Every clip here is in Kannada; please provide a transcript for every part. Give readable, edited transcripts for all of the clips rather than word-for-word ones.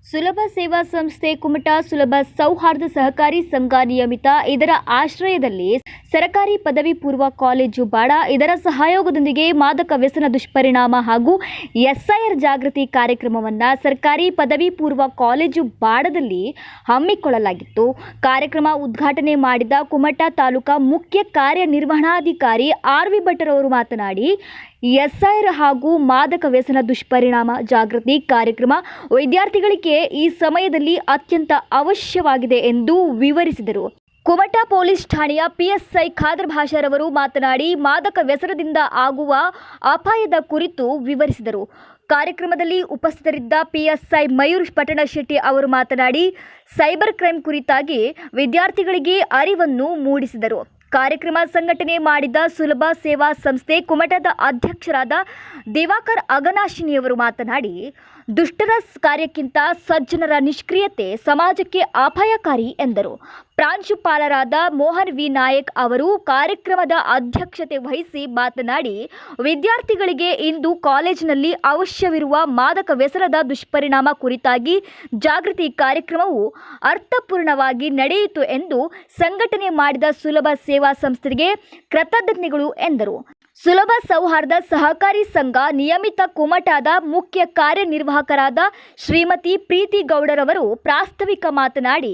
ಸುಲಭ ಸೇವಾ ಸಂಸ್ಥೆ ಕುಮಟಾ ಸುಲಭ ಸೌಹಾರ್ದ ಸಹಕಾರಿ ಸಂಘ ನಿಯಮಿತ ಇದರ ಆಶ್ರಯದಲ್ಲಿ ಸರ್ಕಾರಿ ಪದವಿ ಪೂರ್ವ ಕಾಲೇಜು ಬಾಡ ಇದರ ಸಹಯೋಗದೊಂದಿಗೆ ಮಾದಕ ವ್ಯಸನ ದುಷ್ಪರಿಣಾಮ ಹಾಗೂ ಎಸ್ಐಆರ್ ಜಾಗೃತಿ ಕಾರ್ಯಕ್ರಮವನ್ನು ಸರ್ಕಾರಿ ಪದವಿ ಪೂರ್ವ ಕಾಲೇಜು ಬಾಡದಲ್ಲಿ ಹಮ್ಮಿಕೊಳ್ಳಲಾಗಿತ್ತು. ಕಾರ್ಯಕ್ರಮ ಉದ್ಘಾಟನೆ ಮಾಡಿದ ಕುಮಟಾ ತಾಲೂಕಾ ಮುಖ್ಯ ಕಾರ್ಯನಿರ್ವಹಣಾಧಿಕಾರಿ ಆರ್.ವಿ. ಭಟ್ಟರವರು ಮಾತನಾಡಿ, ಎಸ್ಐಆರ್ ಹಾಗೂ ಮಾದಕ ವ್ಯಸನ ದುಷ್ಪರಿಣಾಮ ಜಾಗೃತಿ ಕಾರ್ಯಕ್ರಮ ವಿದ್ಯಾರ್ಥಿಗಳಿಗೆ ಈ ಸಮಯದಲ್ಲಿ ಅತ್ಯಂತ ಅವಶ್ಯವಾಗಿದೆ ಎಂದು ವಿವರಿಸಿದರು. ಕುಮಟಾ ಪೊಲೀಸ್ ಠಾಣೆಯ ಪಿಎಸ್ಐ ಖಾದರ್ ಭಾಷಾರವರು ಮಾತನಾಡಿ, ಮಾದಕ ವ್ಯಸನದಿಂದ ಆಗುವ ಅಪಾಯದ ಕುರಿತು ವಿವರಿಸಿದರು. ಕಾರ್ಯಕ್ರಮದಲ್ಲಿ ಉಪಸ್ಥಿತರಿದ್ದ ಪಿಎಸ್ಐ ಮಯೂರ್ ಪಟ್ಟಣಶೆಟ್ಟಿ ಅವರು ಮಾತನಾಡಿ, ಸೈಬರ್ ಕ್ರೈಮ್ ಕುರಿತಾಗಿ ವಿದ್ಯಾರ್ಥಿಗಳಿಗೆ ಅರಿವನ್ನು ಮೂಡಿಸಿದರು. ಕಾರ್ಯಕ್ರಮ ಸಂಘಟನೆ ಮಾಡಿದ ಸುಲಭ ಸೇವಾ ಸಂಸ್ಥೆ ಕುಮಟಾದ ಅಧ್ಯಕ್ಷರಾದ ದಿವಾಕರ್ ಅಗನಾಶಿನಿಯವರು ಮಾತನಾಡಿ, ದುಷ್ಟರ ಕಾರ್ಯಕ್ಕಿಂತ ಸಜ್ಜನರ ನಿಷ್ಕ್ರಿಯತೆ ಸಮಾಜಕ್ಕೆ ಅಪಾಯಕಾರಿ ಎಂದರು. ಪ್ರಾಂಶುಪಾಲರಾದ ಮೋಹನ್ ವಿ ನಾಯಕ್ ಅವರು ಕಾರ್ಯಕ್ರಮದ ಅಧ್ಯಕ್ಷತೆ ವಹಿಸಿ ಮಾತನಾಡಿ, ವಿದ್ಯಾರ್ಥಿಗಳಿಗೆ ಇಂದು ಕಾಲೇಜಿನಲ್ಲಿ ಅವಶ್ಯವಿರುವ ಮಾದಕ ವ್ಯಸನದ ದುಷ್ಪರಿಣಾಮ ಕುರಿತಾಗಿ ಜಾಗೃತಿ ಕಾರ್ಯಕ್ರಮವು ಅರ್ಥಪೂರ್ಣವಾಗಿ ನಡೆಯಿತು ಎಂದು ಸಂಘಟನೆ ಮಾಡಿದ ಸುಲಭ ಸೇವಾ ಸಂಸ್ಥೆಗೆ ಕೃತಜ್ಞತೆಗಳು ಎಂದರು. ಸುಲಭ ಸೌಹಾರ್ದ ಸಹಕಾರಿ ಸಂಘ ನಿಯಮಿತ ಕುಮಟಾದ ಮುಖ್ಯ ಕಾರ್ಯನಿರ್ವಾಹಕರಾದ ಶ್ರೀಮತಿ ಪ್ರೀತಿ ಗೌಡರವರು ಪ್ರಾಸ್ತಾವಿಕ ಮಾತನಾಡಿ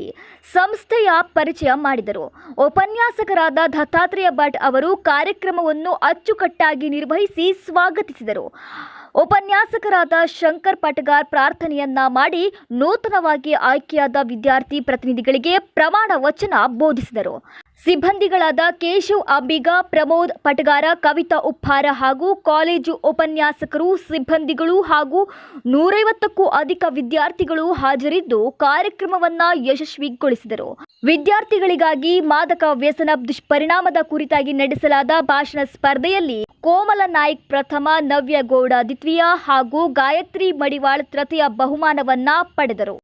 ಸಂಸ್ಥೆಯ ಪರಿಚಯ ಮಾಡಿದರು. ಉಪನ್ಯಾಸಕರಾದ ದತ್ತಾತ್ರೇಯ ಭಟ್ ಅವರು ಕಾರ್ಯಕ್ರಮವನ್ನು ಅಚ್ಚುಕಟ್ಟಾಗಿ ನಿರ್ವಹಿಸಿ ಸ್ವಾಗತಿಸಿದರು. ಉಪನ್ಯಾಸಕರಾದ ಶಂಕರ್ ಪಟಗಾರ್ ಪ್ರಾರ್ಥನೆಯನ್ನ ಮಾಡಿ ನೂತನವಾಗಿ ಆಯ್ಕೆಯಾದ ವಿದ್ಯಾರ್ಥಿ ಪ್ರತಿನಿಧಿಗಳಿಗೆ ಪ್ರಮಾಣ ವಚನ ಬೋಧಿಸಿದರು. ಸಿಬ್ಬಂದಿಗಳಾದ ಕೇಶವ್ ಅಂಬಿಗ, ಪ್ರಮೋದ್ ಪಟಗಾರ, ಕವಿತಾ ಉಪ್ಪಾರ ಹಾಗೂ ಕಾಲೇಜು ಉಪನ್ಯಾಸಕರು, ಸಿಬ್ಬಂದಿಗಳು ಹಾಗೂ 150ಕ್ಕೂ ಅಧಿಕ ವಿದ್ಯಾರ್ಥಿಗಳು ಹಾಜರಿದ್ದು ಕಾರ್ಯಕ್ರಮವನ್ನು ಯಶಸ್ವಿಗೊಳಿಸಿದರು. ವಿದ್ಯಾರ್ಥಿಗಳಿಗಾಗಿ ಮಾದಕ ವ್ಯಸನ ದುಷ್ಪರಿಣಾಮದ ಕುರಿತಾಗಿ ನಡೆಸಲಾದ ಭಾಷಣ ಸ್ಪರ್ಧೆಯಲ್ಲಿ ಕೋಮಲ ನಾಯ್ಕ್ ಪ್ರಥಮ, ನವ್ಯ ಗೌಡ ದ್ವಿತೀಯ ಹಾಗೂ ಗಾಯತ್ರಿ ಮಡಿವಾಳ್ ತೃತೀಯ ಬಹುಮಾನವನ್ನ ಪಡೆದರು.